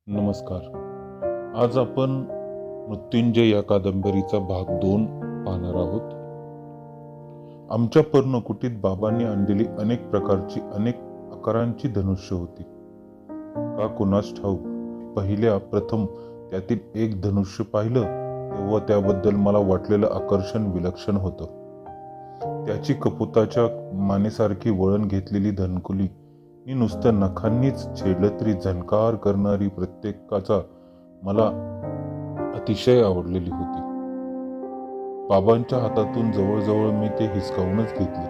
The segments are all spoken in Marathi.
नमस्कार. आज आपण मृत्युंजय या कादंबरीचा भाग 2 पाहणार आहोत. आमच्या पर्णकुटीत बाबांनी आणलेली अनेक प्रकारची अनेक आकारांची धनुष्य होती. का कुणास ठाऊक प्रथम त्यातील एक धनुष्य पाहिलं तेव्हा त्याबद्दल मला वाटलेलं आकर्षण विलक्षण होतं. त्याची कपोताच्या मानेसारखी वळण घेतलेली धनकुली मी नुसतं नखांनीच छेडलं तरी झणकार करणारी प्रत्येकाचा मला अतिशय आवडलेली होती. बाबांच्या हातातून जवळजवळ मी ते हिसकावूनच घेतले.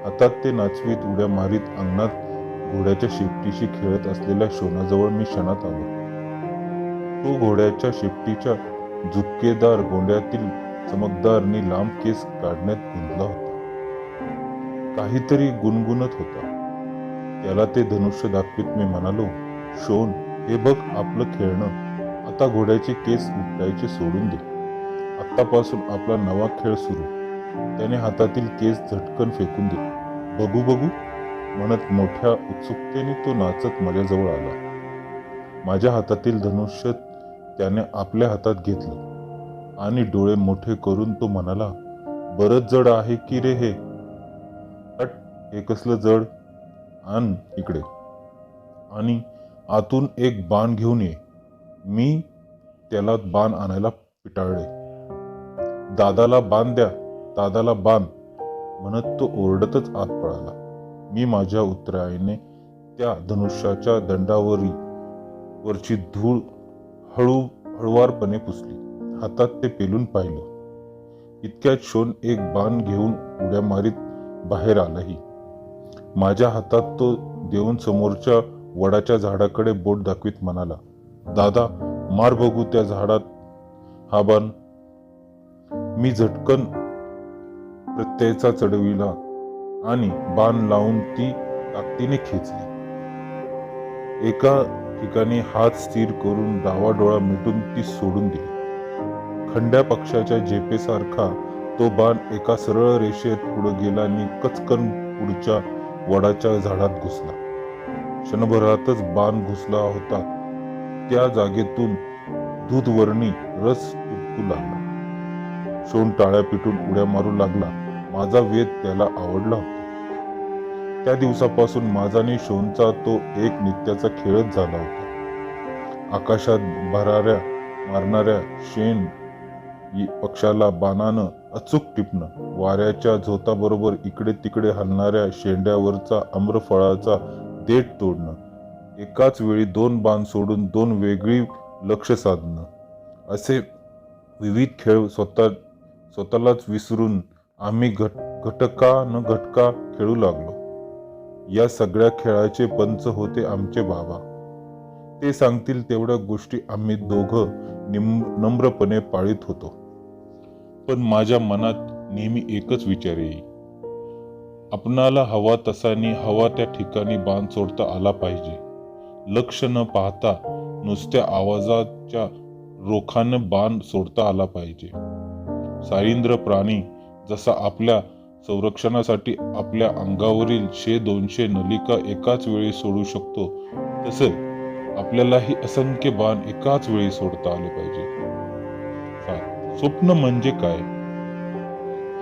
हातात ते नाचवीत उड्या मारीत अंगणात घोड्याच्या शेपटीशी खेळत असलेल्या शोनाजवळ मी क्षणात आलो. तो घोड्याच्या शेपटीच्या झुपकेदार गोंड्यातील चमकदार आणि लांब केस काढण्यात गुंतला होता. काहीतरी गुणगुणत होता. त्याला ते धनुष्य दाखवीत मी म्हणालो, शोन, हे बघ आपलं खेळणं. आता घोड्याचे केस उपटायचे सोडून दे. आत्तापासून आपला नवा खेळ सुरू. त्याने हातातील केस झटकन फेकून दे. बघू बघू म्हणत मोठ्या उत्सुकतेने तो नाचत माझ्याजवळ आला. माझ्या हातातील धनुष्य त्याने आपल्या हातात घेतलं आणि डोळे मोठे करून तो म्हणाला, बरंच जड आहे की रे हे. हट, हे कसलं जड? आण इकडे आणि आतून एक बाण घेऊन ये. मी त्याला बाण आणायला पिटाळले. दादाला बाण द्या, दादाला बाण म्हणत तो ओरडतच आत पळाला. मी माझ्या उतराईने त्या धनुष्याच्या वरची धूळ हळूवारपणे पुसली. हातात ते पेलून पाहिलं. इतक्यात शोन एक बाण घेऊन उड्या मारीत बाहेर आलाही. माझ्या हातात तो देऊन समोरच्या वडाच्या झाडाकडे बोट दाखवीत म्हणाला, दादा, मार बघू त्या झाडात हा बाण. मी झटकन प्रत्ययाचा चढविला आणि बाण लावून ती ताकदीने खेचली. एका ठिकाणी हात स्थिर करून डावा डोळा मिटून ती सोडून दिली. खंड्या पक्षाच्या झेपेसारखा तो बाण एका सरळ रेषेत पुढे गेला आणि कचकन पुढच्या वडाच्या झाडात घुसला. क्षणभरातच बाण घुसला होता. त्या जागेतून दूधवर्णी रस टपकू लागला. शोण टाळ्या पिटून उड्या मारू लागला. माझा वेध त्याला आवडला होता. त्या दिवसापासून माझा आणि शोनचा तो एक नित्याचा खेळच झाला होता. आकाशात भराऱ्या मारणाऱ्या शेण पक्षाला बाणानं अचूक टिपणं, वाऱ्याच्या झोताबरोबर इकडे तिकडे हलणाऱ्या शेंड्यावरचा आम्रफळाचा देठ तोडणं, एकाच वेळी 2 बाण सोडून 2 वेगळी लक्ष साधणं, असे विविध खेळ स्वतःलाच विसरून आम्ही घटका न घटका खेळू लागलो. या सगळ्या खेळाचे पंच होते आमचे बाबा. ते सांगतील तेवढ्या गोष्टी आम्ही दोघं नम्रपणे पाळीत होतो. पण माझ्या मनात नेहमी एकच विचार येई, आपणाला हवा तसानी हवा त्या ठिकाणी बाण सोडता आला पाहिजे. लक्ष न पाहता नुसत्या आवाजाच्या रोखानं बाण सोडता आला पाहिजे. सारींद्र प्राणी जसा आपल्या संरक्षणासाठी आपल्या अंगावरील 100-200 नलिका एकाच वेळी सोडू शकतो, तसे आपल्यालाही असंख्य बाण एकाच वेळी सोडता आले पाहिजे. स्वप्न म्हणजे काय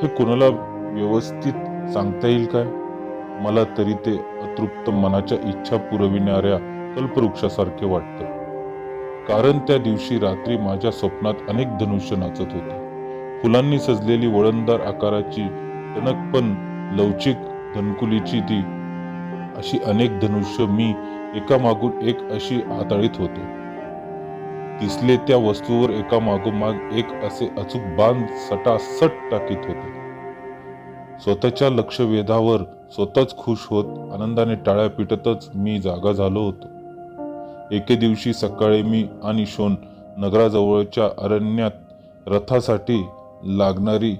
हे कोणाला व्यवस्थित सांगता येईल काय? मला तरी ते अतृप्त मनाच्या इच्छा पुरविणाऱ्या कल्पवृक्षासारखे वाटतं. कारण त्या दिवशी रात्री माझ्या स्वप्नात अनेक धनुष्य नाचत होते. फुलांनी सजलेली वळणदार आकाराची टणक पण लवचिक धनकुलीची ती अशी अनेक धनुष्य मी एकामागून एक अशी हाताळीत होतो. दिसले त्या वस्तूवर एकामागोमाग एक असे अचूक बाण सटासट टाकीत होते. स्वतःच्या लक्षवेधावर स्वतःच खुश होत आनंदाने टाळ्या पिटतच मी जागा झालो होतो. एके दिवशी सकाळी मी आणि शोन नगराजवळच्या अरण्यात रथासाठी लागणारी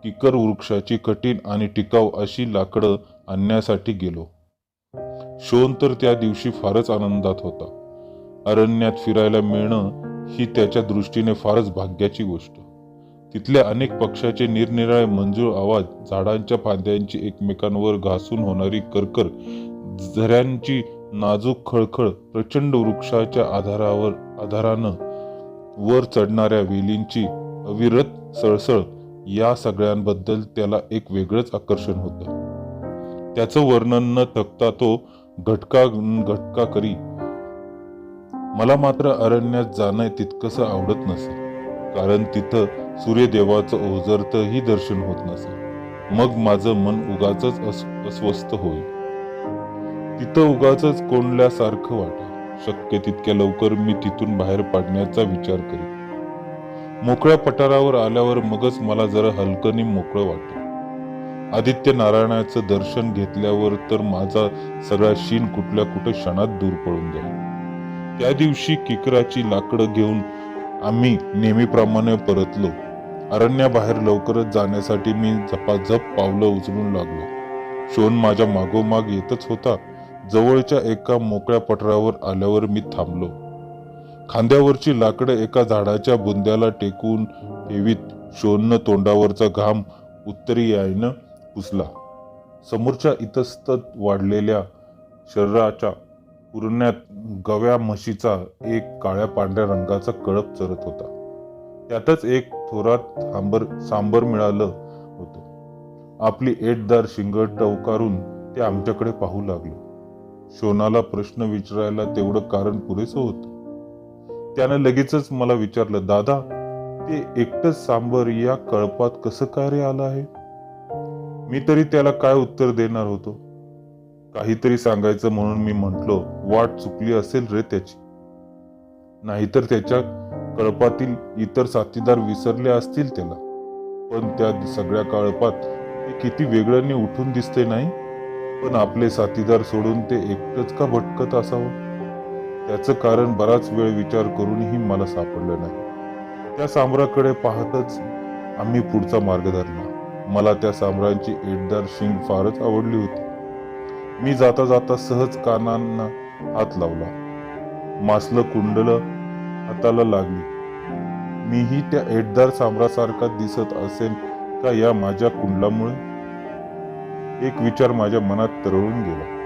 किकर वृक्षाची कठीण आणि टिकाऊ अशी लाकडं आणण्यासाठी गेलो. शोन तर त्या दिवशी फारच आनंदात होता. अरण्यात फिरायला मिळणं ही त्याच्या दृष्टीने फारच भाग्याची गोष्ट. तिथल्या अनेक पक्ष्याचे निरनिराळे मंजूळ आवाज, झाडांच्या फांद्यांची एकमेकांवर घासून होणारी करकर, झऱ्यांची नाजूक खळखळ प्रचंड वृक्षाच्या आधारानं वर चढणाऱ्या वेलींची अविरत सळसळ या सगळ्यांबद्दल त्याला एक वेगळंच आकर्षण होतं. त्याचं वर्णन न थकता तो घटका करी. मला मात्र अरण्यात जाणं तितकंसं आवडत नसे, कारण तिथं सूर्यदेवाचं ओझरतही दर्शन होत नसे. मग माझं मन उगाचच अस्वस्थ होईल. तिथं उगाचच कोंडल्यासारखं वाटे. शक्य तितक्या लवकर मी तिथून बाहेर पडण्याचा विचार करी. मोकळ्या पठारावर आल्यावर मगच मला जरा हलकं मोकळं वाटे. आदित्य नारायणाचं दर्शन घेतल्यावर तर माझा सगळा शीन कुठल्या कुठे क्षणात दूर पळून जाईल. त्या दिवशी किकराची लाकडं घेऊन आम्ही नेहमीप्रमाणे परतलो. अरण्याबाहेर लवकरच जाण्यासाठी मी झपाझप पावलं उचलून लागलो. शोन माझ्या मागोमाग येतच होता. जवळच्या एका मोकळ्या पठारावर आल्यावर मी थांबलो. खांद्यावरची लाकडं एका झाडाच्या बुंद्याला टेकून ठेवीत शोननं तोंडावरचा घाम उत्तरेयानं पुसला. समोरच्या इतस्तत वाढलेल्या शरीराच्या पुरण्यात गव्या म्हशीचा एक काळ्या पांढऱ्या रंगाचा कळप चरत होता. त्यातच एक थोरात सांबर मिळालं होतं. आपली एटदार शिंग टवकारून ते आमच्याकडे पाहू लागलं. शोनाला प्रश्न विचारायला तेवढं कारण पुरेसं होतं. त्यानं लगेचच मला विचारलं, दादा, ते एकटंच सांबर या कळपात कसं काय रे आलं आहे? मी तरी त्याला काय उत्तर देणार होतो. काहीतरी सांगायचं म्हणून मी म्हटलो, वाट चुकली असेल रे त्याची. नाहीतर त्याच्या कळपातील इतर साथीदार विसरले असतील त्याला. पण त्या सगळ्या कळपात ते किती वेगळ्याने उठून दिसते नाही. पण आपले साथीदार सोडून ते एकटंच का भटकत असावं? त्याचं कारण बराच वेळ विचार करूनही मला सापडलं नाही. त्या सांबराकडे पाहतच आम्ही पुढचा मार्ग धरला. मला त्या सांबराची एटदार शिंग फारच आवडली होती. मी जाता जाता सहज कानांना हात लावला. मासलं कुंडलं हाताला लागली. मीही त्या एटदार सांबरासारखा दिसत असेल का या माझ्या कुंडलामुळे? एक विचार माझ्या मनात तरळून गेला.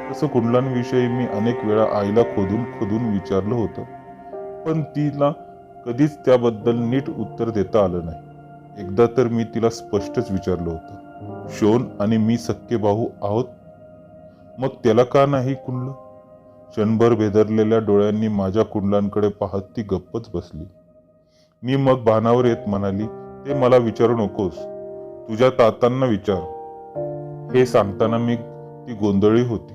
तसं कुंडलांविषयी मी अनेक वेळा आईला खोदून खोदून विचारलं होतं, पण तिला कधीच त्याबद्दल नीट उत्तर देता आलं नाही. एकदा तर मी तिला स्पष्टच विचारलं होतं, शोन आणि मी सख्खे भाऊ आहोत, मग त्याला का नाही कुंडलं? क्षणभर भेदरलेल्या डोळ्यांनी माझ्या कुंडलांकडे पाहत ती गप्पच बसली. मी मग भानावर येत म्हणाली, ते मला विचारू नकोस, तुझ्या तातांना विचार. हे सांगताना ती गोंधळी होती.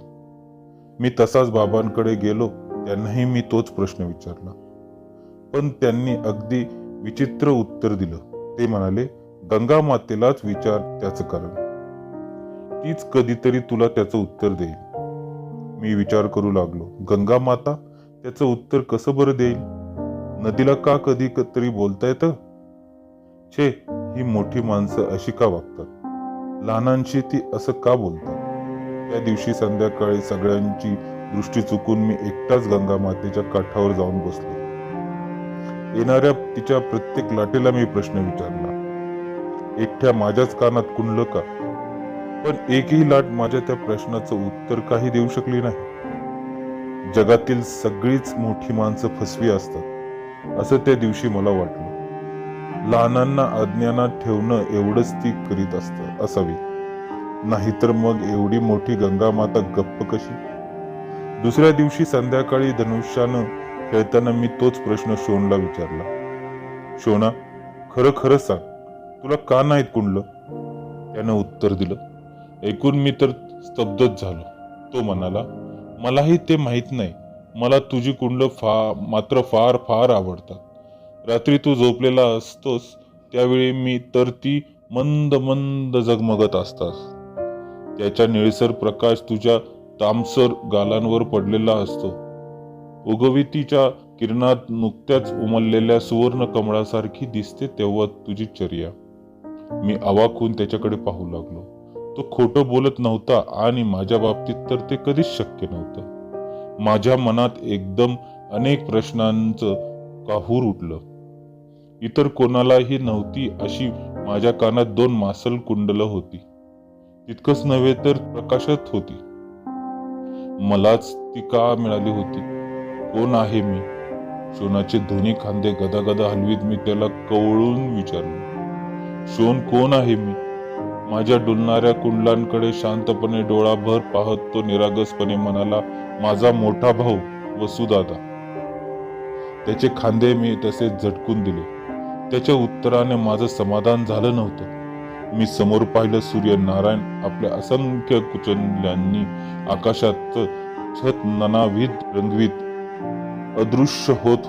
मी तसाच बाबांकडे गेलो. त्यांनाही मी तोच प्रश्न विचारला, पण त्यांनी अगदी विचित्र उत्तर दिलं. ते म्हणाले, गंगा मातेलाच विचार त्याचं कारण, तीच कधीतरी तुला त्याचं उत्तर देईल. मी विचार करू लागलो, गंगा माता त्याचं उत्तर कसं बरं देईल? नदीला का कधी तरी बोलता येतं? छे, ही मोठी माणसं अशी का वागतात? लहानांशी ती असं का बोलतात? त्या दिवशी संध्याकाळी सगळ्यांची दृष्टी चुकून मी एकटाच गंगा मातेच्या काठावर जाऊन बसलो. येणाऱ्या तिच्या प्रत्येक लाटेला मी प्रश्न विचारला. एकट्या माझ्याच कानात कुंडलं का? पण एकही लाट माझ्या त्या प्रश्नाचं उत्तर काही देऊ शकली नाही. जगातील सगळीच मोठी माणसं फसवी असतात असं त्या दिवशी मला वाटलं. लहानांना अज्ञानात ठेवणं एवढंच ती करीत असावी, नाहीतर मग एवढी मोठी गंगा माता गप्प कशी? दुसऱ्या दिवशी संध्याकाळी धनुष्यानं खेळताना मी तोच प्रश्न शोनला विचारला. शोना, खरं खरं सांग, तुला का नाहीत कुंडलं? त्यानं उत्तर दिलं. ऐकून मी तर स्तब्धच झालो. तो म्हणाला, मलाही ते माहित नाही. मला तुझी कुंडलं मात्र फार फार आवडतात. रात्री तू झोपलेला असतोस त्यावेळी मी तर ती मंद मंद जगमगत असतास. त्याच्या निळसर प्रकाश तुझ्या तामसर गालांवर पडलेला असतो. उगवितीच्या किरणात नुकत्याच उमललेल्या सुवर्ण कमळासारखी दिसते तेव्हा तुझी चर्या. मी अवाक होऊन त्याच्याकडे पाहू लागलो. तो खोटं बोलत नव्हता आणि माझ्या बाबतीत तर ते कधीच शक्य नव्हतं. माझ्या मनात एकदम अनेक प्रश्नांचं काहूर उठलं. इतर कोणालाही नव्हती अशी माझ्या कानात 2 मासल कुंडलं होती. तितकंच नव्हे तर प्रकाशात होती. मलाच ती का मिळाली होती? कोण आहे मी? शोनाचे दोन्ही खांदे गदागदा हलवीत मी त्याला कवळून विचारले, शोन कोण आहे मी? माझ्या डुलणाऱ्या कुंडलांकडे शांतपणे डोळाभर पाहत तो निरागसपणे म्हणाला, माझा मोठा भाऊ वसुदादा. त्याचे खांदे मी तसेच झटकून दिले. त्याच्या उत्तराने माझं समाधान झालं नव्हतं. मी समोर पाहिलं, सूर्यनारायण आपल्या असंख्य कुचंड्यांनी आकाशात छत ननावीत रंगवीत अदृश्य होत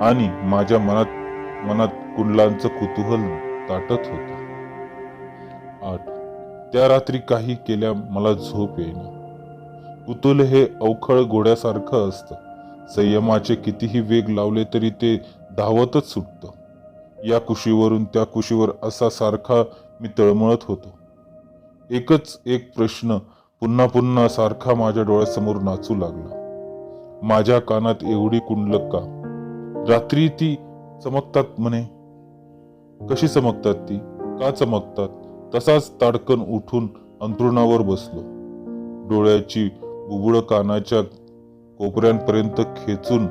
आणि माझ्या मनात कुंडलांचं कुतूहल दाटत होतं. 8. त्या रात्री काही केल्या मला झोप येईना. कुतूहल हे अवखळ घोड्यासारखं असतं. संयमाचे कितीही वेग लावले तरी ते धावतच सुटतं. या कुशीवरून त्या कुशीवर असा सारखा मी तळमळत होतो. एकच एक प्रश्न पुन्हा पुन्हा सारखा माझ्या डोळ्यासमोर नाचू लागला. माझ्या कानात एवढी कुंडलं का? रात्री ती चमकतात म्हणे. कशी चमकतात ती? का चमकतात? तसाच ताडकन उठून अंथरुणावर बसलो. डोळ्याची बुबुळ कानाच्या कोपऱ्यांपर्यंत खेचून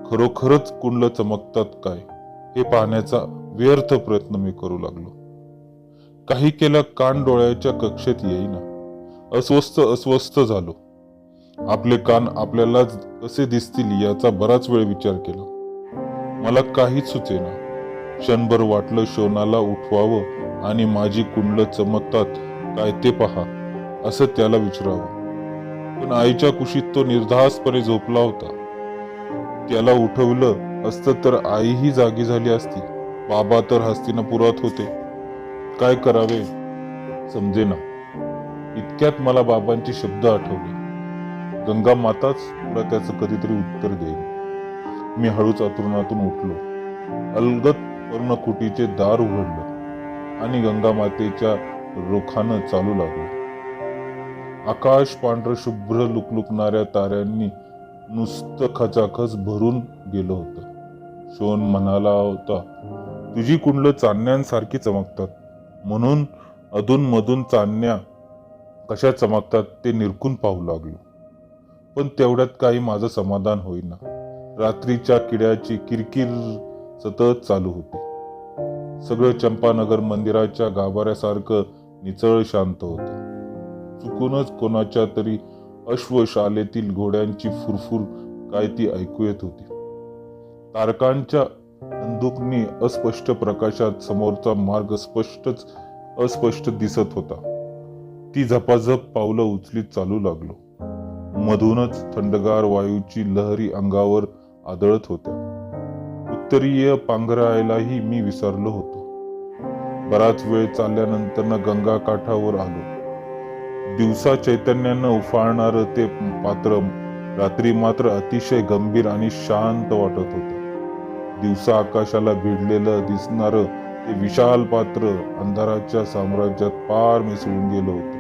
खरोखरच कुंडलं चमकतात काय हे पाहण्याचा व्यर्थ प्रयत्न मी करू लागलो. काही केलं कान डोळ्याच्या कक्षेत येईना. अस्वस्थ झालो. आपले कान आपल्यालाच कसे दिसतील याचा बराच वेळ विचार केला. मला काहीच सुचेना. क्षणभर वाटलं शोनाला उठवावं आणि माझी कुंडलं चमकतात काय ते पहा असं त्याला विचारावं. पण आईच्या कुशीत तो निर्धास्तपणे झोपला होता. त्याला उठवलं असतं तर आईही जागी झाली असती. बाबा तर हस्तिनापुरात होते. काय करावे समजेना. इतक्यात मला बाबांचे शब्द आठवले. गंगा माताच तुला त्याचं कधीतरी उत्तर देईल. मी हळूच अंथरुणातून उठलो. अलगद पर्णकुटीचे दार उघडलं आणि गंगा मातेच्या रोखानं चालू लागलो. आकाश पांढर शुभ्र लुकलुकणाऱ्या ताऱ्यांनी नुसतं खचाखच भरून गेलं होतं. शोन म्हणाला होता, तुझी कुंडलं चांदण्यांसारखी चमकतात. म्हणून अधूनमधून चांदण्या कशा चमकतात ते निरखून पाहू लागलो. पण तेवढ्यात काही माझं समाधान होईना. रात्रीच्या किड्याची किरकिर सतत चालू होती. सगळं चंपानगर मंदिराच्या गाभाऱ्यासारखं निचळ शांत होतं. चुकूनच कोणाच्या तरी अश्वशालेतील घोड्यांची फुरफुर काय ती ऐकू येत होती. तारकांच्या अंधुकनी अस्पष्ट प्रकाशात समोरचा मार्ग अस्पष्ट दिसत होता. ती झपाझप पावलं उचलीत चालू लागलो. मधूनच थंडगार वायूची लहरी अंगावर आदळत होत्या. उत्तरीय पांघरायलाही मी विसरलो होतो. बराच वेळ चालल्यानंतर गंगा काठावर आलो. दिवसा चैतन्यानं उफाळणारं ते पात्र रात्री मात्र अतिशय गंभीर आणि शांत वाटत होतं. दिवसा आकाशाला भिडलेलं दिसणारं ते विशाल पात्र अंधाराच्या साम्राज्यात पार मिसळून गेलं होतं.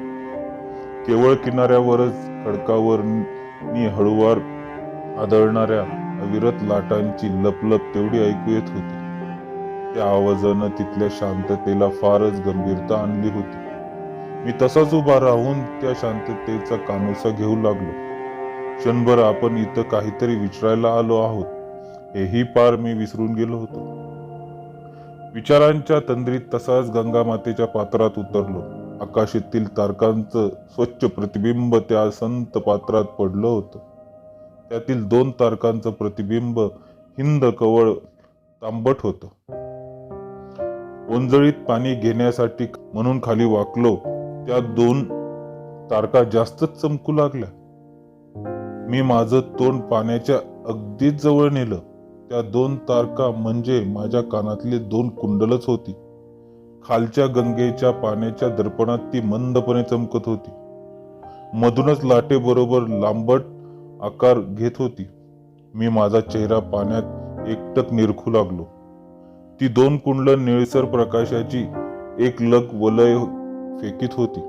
केवळ किनाऱ्यावरच खडकावर हळूवार आदळणाऱ्या अविरत लाटांची लपलप तेवढी ऐकू येत होती. त्या आवाजानं तिथल्या शांततेला फारच गंभीरता आणली होती. मी तसाच उभा राहून त्या शांततेचा कानोसा घेऊ लागलो. क्षणभर आपण इथं काहीतरी विचारायला आलो आहोत हेही पार मी विसरून गेलो होतो. विचारांच्या तंद्रीत तसाच गंगा मातेच्या पात्रात उतरलो. आकाशातील तारकांचं स्वच्छ प्रतिबिंब त्या संत पात्रात पडलं होतं. त्यातील 2 तारकांचं प्रतिबिंब हिंद कवळ तांबट होतं. ओंजळीत पाणी घेण्यासाठी म्हणून खाली वाकलो. त्या 2 तारका जास्तच चमकू लागल्या. मी माझं तोंड पाण्याच्या अगदीच जवळ नेलं. त्या 2 तारका म्हणजे माझ्या कानातली 2 कुंडलच होती. खालच्या गंगेच्या पाण्याच्या दर्पणात ती मंदपणे चमकत होती. मधूनच लाटेबरोबर लांबट आकार घेत होती. मी माझा चेहरा पाण्यात एकटक निरखू लागलो. ती 2 कुंडलं निळसर प्रकाशाची एक लग वलय फेकीत होती.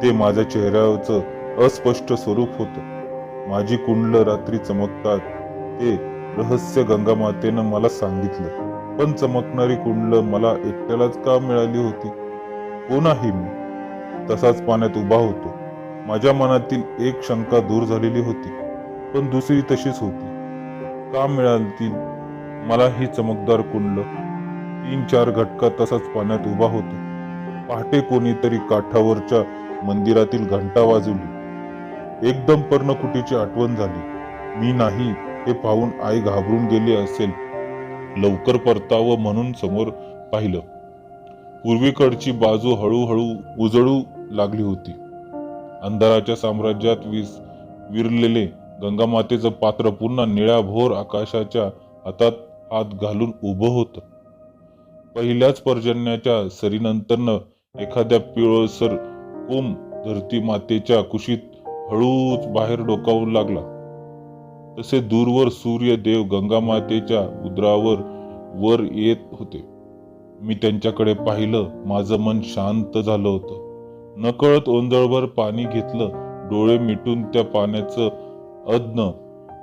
ते माझ्या चेहऱ्याचं अस्पष्ट स्वरूप होतं. माझी कुंडलं रात्री चमकतात ते रहस्य गंगा मातेनं मला सांगितलं. पण चमकणारी कुंडलं मला एकट्यालाच का मिळाली होती? कोण आहे मी? तसाच पाण्यात उभा होतो. माझ्या मनातील एक शंका दूर झालेली होती, पण दुसरी तशीच होती. का मिळाली मला ही चमकदार कुंड? 3-4 घटका तसाच पाण्यात उभा होतो. पहाटे कोणीतरी काठावरच्या मंदिरातील घंटा वाजवली. एकदम पर्णकुटीची आठवण झाली. मी नाही हे पाहून आई घाबरून गेली असेल. लवकर परतावं म्हणून समोर पाहिलं. पूर्वेकडची बाजू हळूहळू उजळू लागली होती. अंधाराच्या साम्राज्यात विरलेले गंगामातेचं पात्र पुन्हा निळ्याभोर आकाशाच्या हातात हात घालून उभं होतं. पहिल्याच पर्जन्याच्या सरीनंतरनं एखाद्या पिवळसर कोंब धरती मातेच्या कुशीत हळूच बाहेर डोकावू लागला. तसे दूरवर सूर्य देव गंगामातेच्या उदरावर वर येत होते. मी त्यांच्याकडे पाहिलं. माझं मन शांत झालं होतं. नकळत ओंजळभर पाणी घेतलं. डोळे मिटून त्या पाण्याचं अज्ञ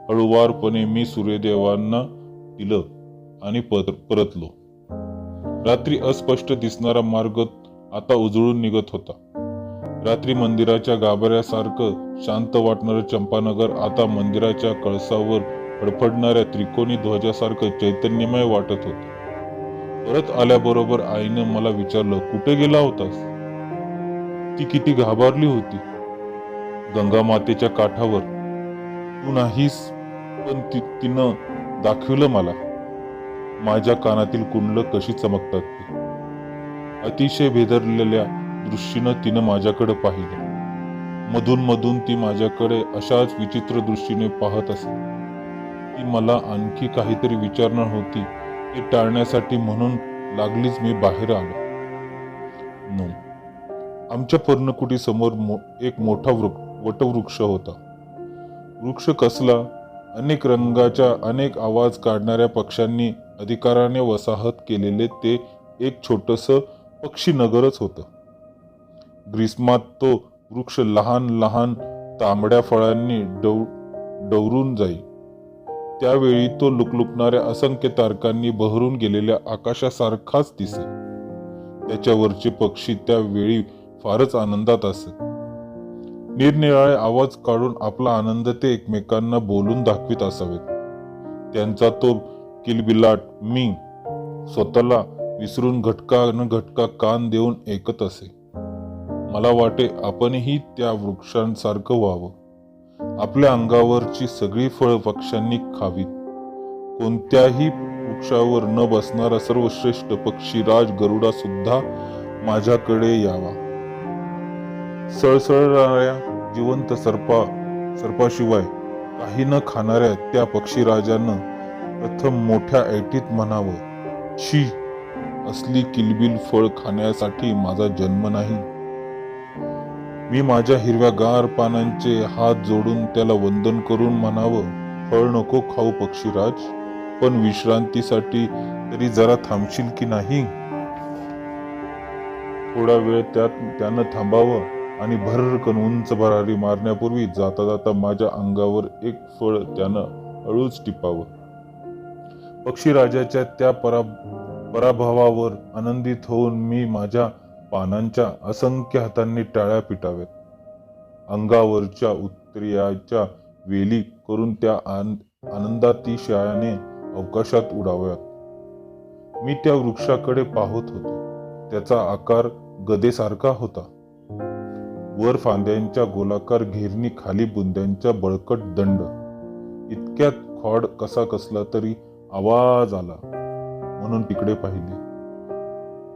हळुवारपणे मी सूर्यदेवांना दिलं आणि परतलो. रात्री अस्पष्ट दिसणारा मार्ग आता उजळून निघत होता. रात्री मंदिराच्या गाभाऱ्यासारखं शांत वाटणारं चंपानगर आता मंदिराच्या कळसावर फडफडणाऱ्या त्रिकोणी ध्वजासारखं चैतन्यमय वाटत होतं. परत आल्याबरोबर आईनं मला विचारलं, कुठे गेला होतास? ती किती घाबरली होती. गंगा मातेच्या काठावर. तू नाहीस, पण तिनं दाखवलं मला माझ्या कानातील कुंडलं कशी चमकतात ती. अतिशय भेदरलेल्या दृष्टीनं तिनं माझ्याकडे पाहिलं. मधून मधून ती माझ्याकडे अशाच विचित्र दृष्टीने पाहत असे. ती मला आणखी काहीतरी विचारणार होती. ते टाळण्यासाठी म्हणून लागलीच मी बाहेर आलो. आमच्या पर्णकुटी समोर एक मोठा वटवृक्ष होता. वृक्ष कसला? अनेक रंगाच्या अनेक आवाज काढणाऱ्या पक्ष्यांनी अधिकाराने वसाहत केलेले ते एक छोटस पक्षी नगरच होतं. ग्रीष्मात तो वृक्ष लहान लहान तांबड्या फळांनी डवरून जाई. त्यावेळी तो लुकलुकणाऱ्या असंख्य तारकांनी बहरून गेलेल्या आकाशासारखाच दिसे. त्याच्यावरचे पक्षी त्यावेळी फारच आनंदात असत. निरनिराळे आवाज काढून आपला आनंद ते एकमेकांना बोलून दाखवित असावेत. त्यांचा तो किलबिलाट मी स्वतःला विसरून घटका न घटका कान देऊन ऐकत असे. मला वाटे आपणही त्या वृक्षांसारखं व्हावं. आपल्या अंगावरची सगळी फळ पक्ष्यांनी खावीत. कोणत्याही वृक्षावर न बसणारा सर्वश्रेष्ठ पक्षीराज गरुडा सुद्धा माझ्याकडे यावा. सळसळणाऱ्या जिवंत सर्पाशिवाय काही न खाणाऱ्या त्या पक्षीराजानं प्रथम मोठ्या ऐटीत म्हणावं, छी, असली किलबिल फळ खाण्यासाठी माझा जन्म नाही. मी माझ्या हिरव्यागार पानांचे हात जोडून त्याला वंदन करून म्हणावं, फळ नको खाऊ पक्षीराज, पण विश्रांतीसाठी तरी जरा थांबशील की नाही? थोडा वेळ त्यानं थांबावं आणि भरकन उंच भरारी मारण्यापूर्वी जाता जाता माझ्या अंगावर एक फळ त्यानं हळूच टिपावं. पक्षीराजाच्या त्या पराभवावर आनंदित होऊन मी माझ्या पानांच्या असंख्य हातांनी टाळ्या पिटाव्यात. अंगावरच्या उत्तरेच्या वेली करून त्या आनंदातिशयाने अवकाशात उडाव्यात. मी त्या वृक्षाकडे पाहत होतो. त्याचा आकार गदेसारखा होता. वर फांद्यांच्या गोलाकार घेरणी, खाली बुंद्यांच्या बळकट दंड. इतक्यात खोड कसा कसला तरी आवाज आला म्हणून तिकडे पाहिले.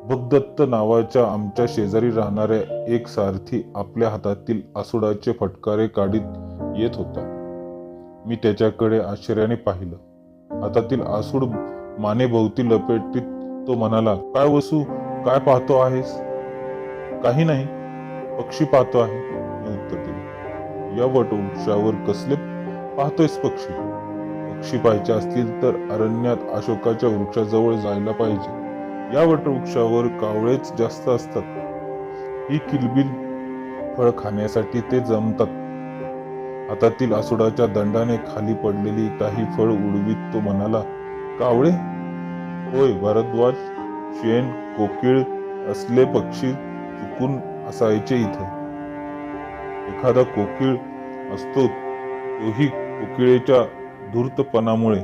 भगदत्त नावाच्या आमच्या शेजारी राहणाऱ्या एक सारथी आपल्या हातातील आसुडाचे फटकारे काढीत येत होता. मी त्याच्याकडे आश्चर्याने पाहिलं. हातातील आसूड मानेभोवती लपेटीत तो म्हणाला, काय वसू, काय पाहतो आहेस? काही नाही, पक्षी पाहतो आहे, मी उत्तर दिले. या वटवृक्षावर कसले पाहतोयस पक्षी? पक्षी पाहायचे असतील तर अरण्यात अशोकाच्या वृक्षाजवळ जायला पाहिजे. या वटवृक्षावर कावळेच जास्त असतात. ही किलबिल फळ खाण्यासाठी ते जमतात. हातातील आसुडाच्या दंडाने खाली पडलेली काही फळ उडवीत तो म्हणाला, कावळे? होय भारद्वाज, शेण, कोकिळ असले पक्षी चुकून असायचे इथे. एखादा कोकिळ असतो, तोही कोकिळेच्या धूर्तपणामुळे.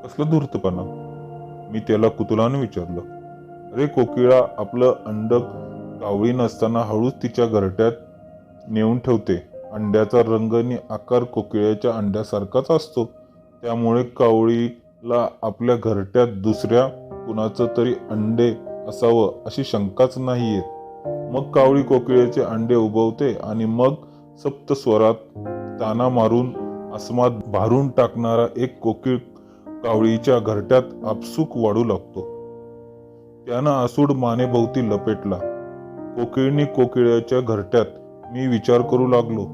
कसलं धूर्तपणा? मी त्याला कुतूहलाने विचारलं. अरे कोकिळा आपलं अंड कावळी नसताना हळूच तिच्या घरट्यात नेऊन ठेवते. अंड्याचा रंग आणि आकार कोकिळ्याच्या अंड्यासारखाच असतो, त्यामुळे कावळीला आपल्या घरट्यात दुसऱ्या कुणाचं तरी अंडे असावं अशी शंकाच नाही येत. मग कावळी कोकिळ्याचे अंडे उबवते आणि मग सप्तस्वरात ताना मारून आसमात भारून टाकणारा एक कोकिळ कावळीच्या घरट्यात आपसूक वाढू लागतो. त्यानं आसूड मानेभोवती लपेटला. कोकिळनी कोकिळ्याच्या घरट्यात. मी विचार करू लागलो,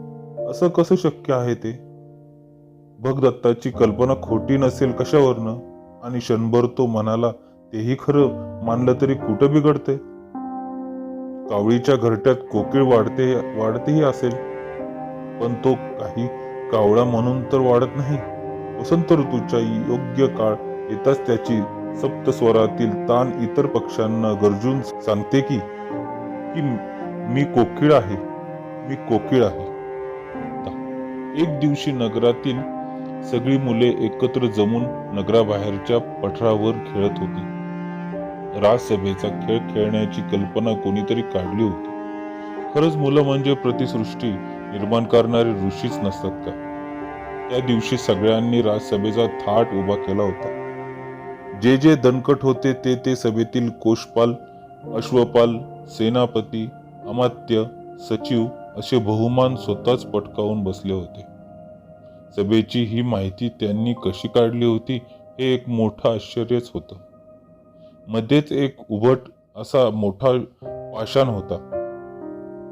असं कसं शक्य आहे ते? भगदत्ताची कल्पना खोटी नसेल कशावरनं? आणि क्षणभर तो म्हणाला, तेही खरं मानलं तरी कुठं बिघडते? कावळीच्या घरट्यात कोकिळ वाढतेही असेल, पण तो काही कावळा म्हणून तर वाढत नाही. वसंत ऋतूच्या योग्य काळ येताच त्याची सप्तस्वरातील तान इतर पक्ष्यांना गरजून सांगते की मी कोकिळ आहे, मी कोकिळ आहे. एक दिवशी नगरातील सगळी मुले एकत्र जमून नगराबाहेरच्या पठारावर खेळत होती. राजसभेचा खेळ खेळण्याची कल्पना कोणीतरी काढली होती. खरंच मुलं म्हणजे प्रतिसृष्टी निर्माण करणारे ऋषीच नसतात का? त्या दिवशी सगळ्यांनी राजसभेचा थाट उभा केला होता. जे जे दणकट होते ते सभेतील कोषपाल, अश्वपाल, सेनापती, अमात्य, सचिव असे बहुमान स्वतःच पटकावून बसले होते. सभेची ही माहिती त्यांनी कशी काढली होती हे एक मोठं आश्चर्यच होतं. मध्येच एक उभट असा मोठा पाषाण होता.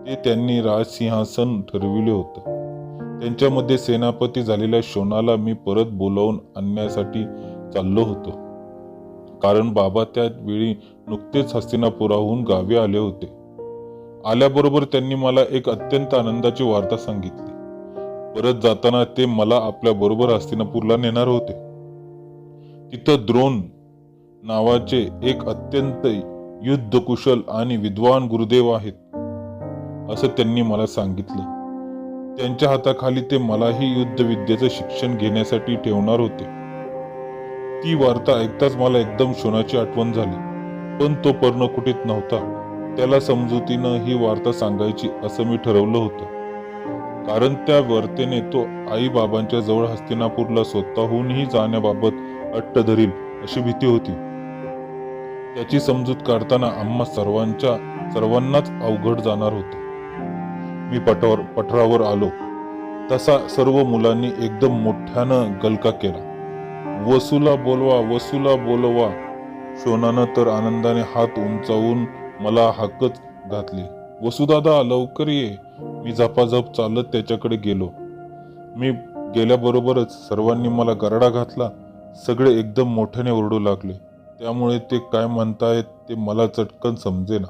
ते त्यांनी राजसिंहासन ठरविले होतं. त्यांच्यामध्ये सेनापती झालेल्या शोनाला मी परत बोलावून आणण्यासाठी चाललो होतो, कारण बाबा त्या वेळी नुकतेच हस्तिनापुराहून गावी आले होते. आल्याबरोबर त्यांनी मला एक अत्यंत आनंदाची वार्ता सांगितली. परत जाताना ते मला आपल्या बरोबर हस्तिनापूरला नेणार होते. तिथं द्रोण नावाचे एक अत्यंत युद्धकुशल आणि विद्वान गुरुदेव आहेत, असं त्यांनी मला सांगितलं. त्यांच्या हाताखाली ते मलाही युद्धविद्येचं शिक्षण घेण्यासाठी ठेवणार होते. ती वार्ता ऐकताच मला एकदम शोनाची आठवण झाली. पण तो पर्णकुटीत नव्हता. त्याला समजुतीनं ही वार्ता सांगायची असं मी ठरवलं होतं, कारण त्या वार्तेने तो आई बाबांच्या जवळ हस्तिनापूरला स्वतःहूनही जाण्याबाबत अट्ट धरील अशी भीती होती. त्याची समजूत काढताना आम्हा सर्वांनाच अवघड जाणार होतं. मी पठारावर आलो तसा सर्व मुलांनी एकदम मोठ्यानं गलका केला. वसूला बोलवा, वसूला बोलवा. शोनानं तर आनंदाने हात उंचावून मला हाकच घातली. वसुदादा लवकर ये. मी झपाझप चालत त्याच्याकडे गेलो. मी गेल्याबरोबरच सर्वांनी मला गरडा घातला. सगळे एकदम मोठ्याने ओरडू लागले. त्यामुळे ते काय म्हणतायत ते मला चटकन समजेना.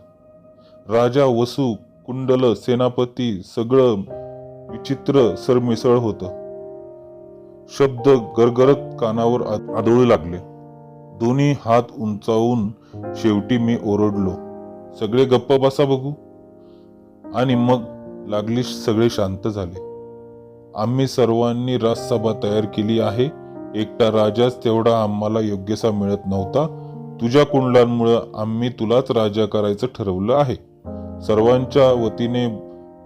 राजा, वसू, कुंडल, सेनापती सगळं विचित्र सरमिसळ होतं. शब्द गरगरत कानावर आदळू लागले. दोन्ही हात उंचावून शेवटी मी ओरडलो, सगळे गप्प बसा बघू. आणि मग लागली सगळे शांत झाले. आम्ही सर्वांनी राजसभा तयार केली आहे. एकटा राजाच तेवढा आम्हाला योग्यसा मिळत नव्हता. तुझ्या कुंडलांमुळे आम्ही तुलाच राजा करायचं ठरवलं आहे, सर्वांच्या वतीने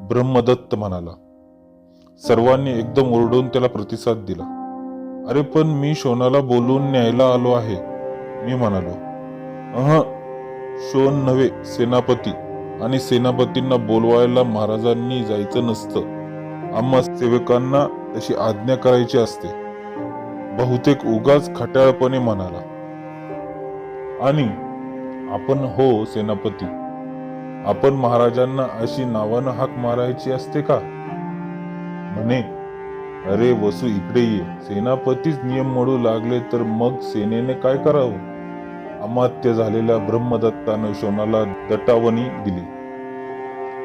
ब्रह्मदत्त म्हणाला. सर्वांनी एकदम ओरडून त्याला प्रतिसाद दिला. अरे पण मी शोनाला बोलून न्यायला आलो आहे, मी म्हणालो. शोन नव्हे, सेनापती. आणि सेनापतींना बोलवायला महाराजांनी जायचं नसतं. आम्हा सेवकांना तशी आज्ञा करायची असते. बहुतेक उगाच खट्याळपणे म्हणाला. आणि आपण हो सेनापती, आपण महाराजांना अशी नावानं हाक मारायची असते का? म्हणे. अरे वसू इकडे ये. सेनापतीच नियम मोडू लागले तर मग सेनेने काय करावं? अमात्य झालेल्या ब्रह्मदत्तानं शोनाला दटावणी दिली.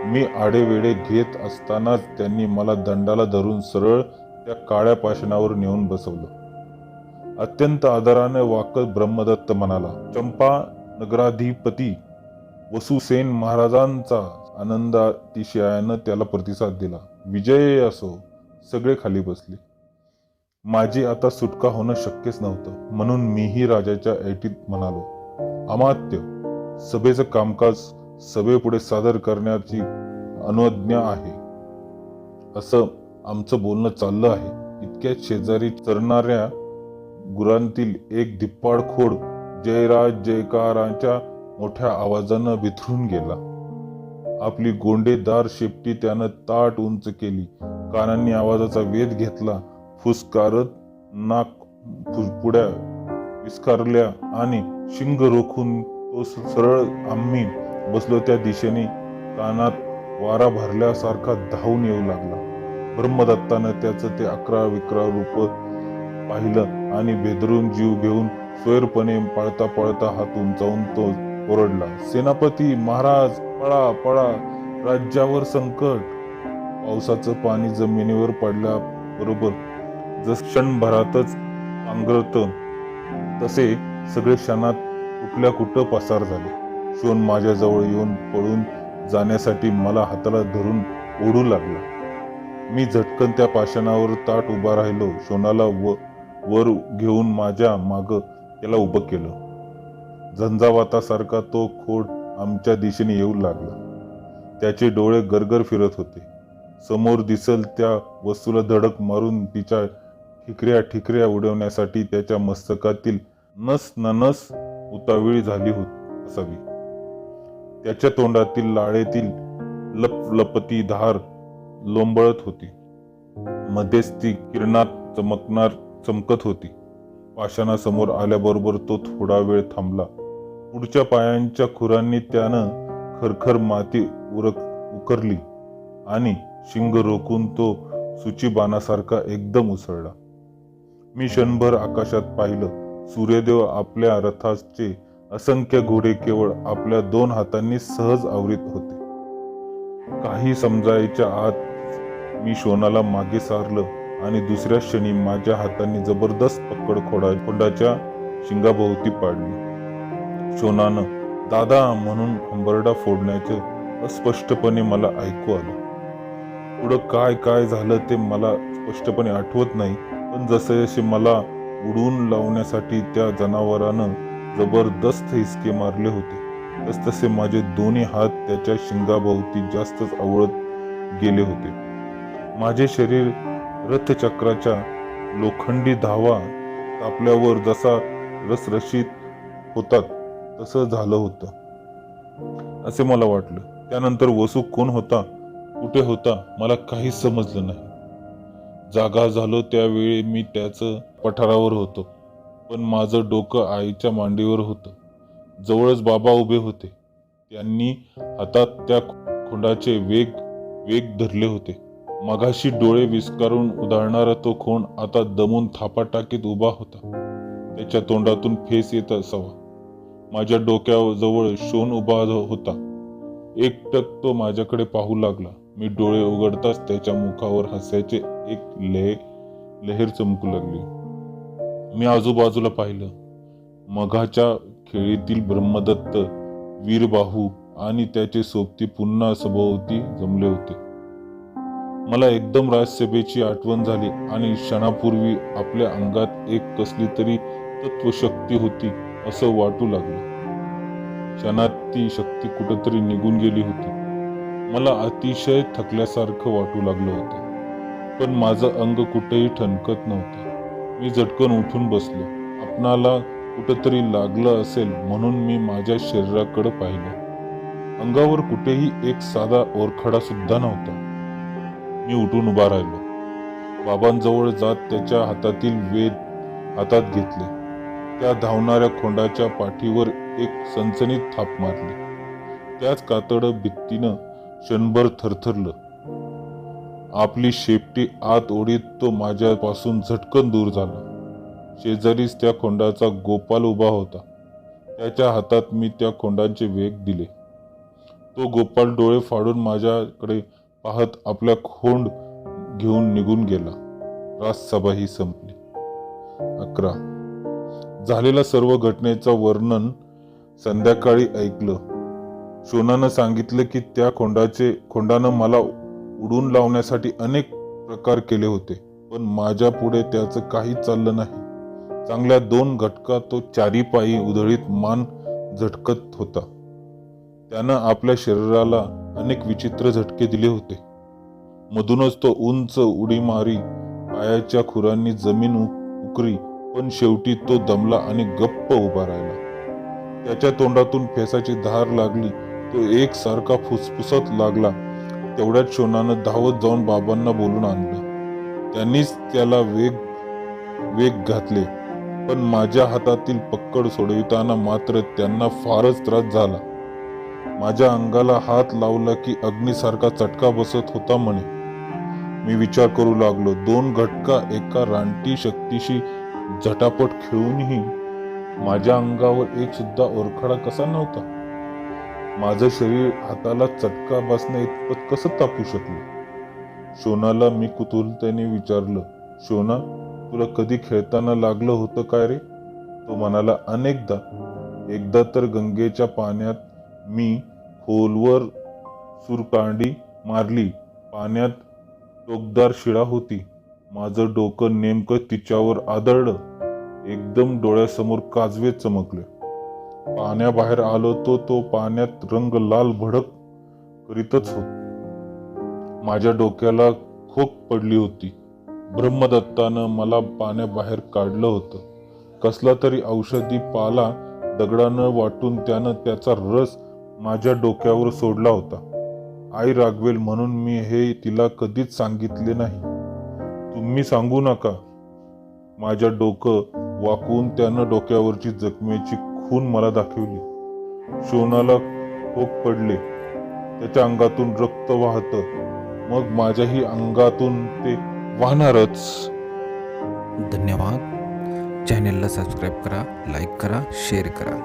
मी आडेवेडे घेत असतानाच त्यांनी मला दंडाला धरून सरळ त्या काळ्या पाषाणावर नेऊन बसवलं. अत्यंत आदराने वाकत ब्रह्मदत्त म्हणाला, चंपा नगराधिपती वसुसेन महाराजांचा आनंदातिशयानं त्याला प्रतिसाद दिला. विजय असो. सगळे खाली बसले. माझी आता सुटका होणं शक्यच नव्हतं, म्हणून मीही राजाच्या ऐटीत म्हणालो, अमात्य, सभेचं कामकाज सभेपुढे सादर करण्याची अनुज्ञा आहे. असं आमचं बोलणं चाललं आहे. इतक्यात शेजारी चरणाऱ्या गुरांतील एक धिप्पाड खोड जयराज जयकारांच्या मोठ्या आवाजानं बिथरून गेला. आपली गोंडेदार शेपटी त्यानं ताट उंच केली, कानांनी आवाजाचा वेध घेतला, फुसकारत नाक पुड्या विस्कारल्या आणि शिंग रोखून तो सरळ आम्ही बसलो त्या दिशेने कानात वारा भरल्यासारखा धावून येऊ लागला. ब्रह्मदत्तानं त्याचं ते 11-11 रूप पाहिलं आणि भेदरून जीव घेऊन स्वैरपणे पळता पळता हात उंचावून तो ओरडला, सेनापती महाराज, पळा पळा, राज्यावर संकट. पावसाचं पाणी जमिनीवर पडल्याबरोबर जस क्षणभरातच पांघरतं तसे सगळे क्षणात कुठल्या कुठं पसार झाले. शोन माझ्याजवळ येऊन पळून जाण्यासाठी मला हाताला धरून ओढू लागला. मी झटकन त्या पाषाणावर ताट उभा राहिलो. शोनाला वर घेऊन माझ्या माग त्याला उभं केलं. झंझावातासारखा तो खोड आमच्या दिशेने येऊ लागला. त्याचे डोळे गरगर फिरत होते. समोर दिसल त्या वस्तूला धडक मारून तिच्या ठिकऱ्या ठिकऱ्या उडवण्यासाठी त्याच्या मस्तकातील नस ननस उतावळी झाली असावी. त्याच्या तोंडातील लाळेतील लपलपती धार लोंबळत होती. मध्येच ती किरणात चमकत होती. पाषाणासमोर आल्याबरोबर तो थोडा वेळ थांबला. पुढच्या पायांच्या खुरांनी त्यानं खरखर माती उकरली आणि शिंग रोखून तो सूचीबाणासारखा एकदम उसळला. मी क्षणभर आकाशात पाहिलं. सूर्यदेव आपल्या रथाचे असंख्य घोडे केवळ आपल्या 2 हातांनी सहज आवरीत होते. काही समजायच्या आत मी शोनाला मागे सारलं आणि दुसऱ्या क्षणी माझ्या हातांनी जबरदस्त पकड खोंडाच्या शिंगाभोवती पाडली. शोनानं दादा म्हणून हंबरडा फोडण्याचे अस्पष्टपणे मला ऐकू आलं. पुढं काय काय झालं ते मला स्पष्टपणे आठवत नाही, पण जसे मला उडवून लावण्यासाठी त्या जनावरानं जबरदस्त हिसके मारले होते, तसतसे माझे दोन्ही हात त्याच्या शिंगाभोवती जास्तच आवळत गेले होते. माझे शरीर रथचक्राच्या लोखंडी धावा तापल्यावर जसा रसरशीत होतात तसं झालं होतं असे मला वाटलं. त्यानंतर वसू कोण होता, कुठे होता, मला काहीच समजलं नाही. जागा झालो त्यावेळी मी त्याच पठारावर होतो, पण माझं डोकं आईच्या मांडीवर होतं. जवळच बाबा उभे होते. त्यांनी हातात त्या खोंडाचे वेग धरले होते. मगाशी डोळे विस्कारून उधळणारा तो खोंड आता दमून थापा टाकीत उभा होता. त्याच्या तोंडातून फेस येत असावा. माझ्या डोक्याजवळ शोन उभा होता. एकटक तो माझ्याकडे पाहू लागला. मी डोळे उघडताच त्याच्या मुखावर हास्याचे एक लहेर चमकू लागली. मी आजूबाजूला पाहिलं. मघाच्या खेळीतील ब्रह्मदत्त, वीरबाहू आणि त्याचे सोबती पुन्हा सभोवती जमले होते. मला एकदम राजसभेची आठवण झाली आणि क्षणापूर्वी आपल्या अंगात एक कसली तरी तत्वशक्ती होती असं वाटू लागलं. क्षणात ती शक्ती कुठेतरी निघून गेली होती. मला अतिशय थकल्यासारखं वाटू लागलं होतं, पण माझं अंग कुठेही ठणकत नव्हतं. मी झटकन उठून बसलो. आपणाला कुठेतरी लागलं असेल म्हणून मी माझ्या शरीराकडे पाहिलं. अंगावर कुठेही एक साधा ओरखडा सुद्धा नव्हता. मी उठून उभा राहिलो. बाबांजवळ जात त्याच्या हातातील वेद हातात घेतले. त्या धावणाऱ्या खोंडाच्या पाठीवर एक सनसनीत थाप मारली. त्याच कातड भित्तीनं क्षणभर थरथरलं. आपली शेपटी आत ओढीत तो माझ्यापासून झटकन दूर झाला. शेजारीच त्या खोंडाचा गोपाल उभा होता. त्याच्या हातात मी त्या खोंडाचे वेग दिले. तो गोपाल डोळे फाडून माझ्याकडे पाहत आपल्या खोंड घेऊन निघून गेला. राजसभा ही संपली. 11. झालेल्या सर्व घटनेचं वर्णन संध्याकाळी ऐकलं. शोनानं सांगितलं की त्या खोंडानं मला उडून लावण्यासाठी अनेक प्रकार केले होते, पण माझ्या पुढे त्याचं काहीच चाललं नाही. चांगल्या 2 घटका तो चारी पायी उधळीत मान झटकत होता. त्यानं आपल्या शरीराला अनेक विचित्र झटके दिले होते. मधूनच तो उंच उडी मारी, पायाच्या खुरांनी जमीन उकरी, पण शेवटी तो दमला आणि गप्प उभा राहिला. त्याच्या तोंडातून फेसाची धार लागली. तो एकसारखा फुसफुसत लागला. तेवढ्यात शोनानं धावत जाऊन बाबांना बोलून आणलं. त्यांनीच त्याला वेग घातले, पण माझ्या हातातील पक्कड सोडविताना मात्र त्यांना फारच त्रास झाला. माझ्या अंगाला हात लावला की अग्नीसारखा चटका बसत होता म्हणे. मी विचार करू लागलो, 2 घटका एका रानटी शक्तीशी झटापट खेळूनही माझ्या अंगावर एक सुद्धा ओरखडा कसा नव्हता? माझं शरीर हाताला चटका बसण्या इतपत कसं तापू शकलं? शोनाला मी कुतूहलतेने विचारलं, शोना, तुला कधी खेळताना लागलं होतं काय रे? तो म्हणाला, अनेकदा. एकदा तर गंगेच्या पाण्यात मी खोलवर सुरकांडी मारली. पाण्यात टोकदार शिळा होती. माझं डोकं नेमकं तिच्यावर आदळलं. एकदम डोळ्यासमोर काजवे चमकले. पाण्याबाहेर आलो तो पाण्यात रंग लाल भडक करीतच होत. माझ्या डोक्याला खोक पडली होती. ब्रह्मदत्तानं मला पाण्याबाहेर काढलं होतं. कसला तरी औषधी पाला दगडानं वाटून त्यानं त्याचा रस माझ्या डोक्यावर सोडला होता. आई रागवेल म्हणून मी हे तिला कधीच सांगितले नाही. तुम्ही सांगू नका. माझ्या डोकं वाकवून त्यानं डोक्यावरची जखमेची खून मला दाखवली. शोनाला खोक पडले. त्याच्या अंगातून रक्त वाहतं. मग माझ्याही अंगातून ते वाहणारच. धन्यवाद. चॅनेलला सबस्क्राईब करा, लाईक करा, शेअर करा.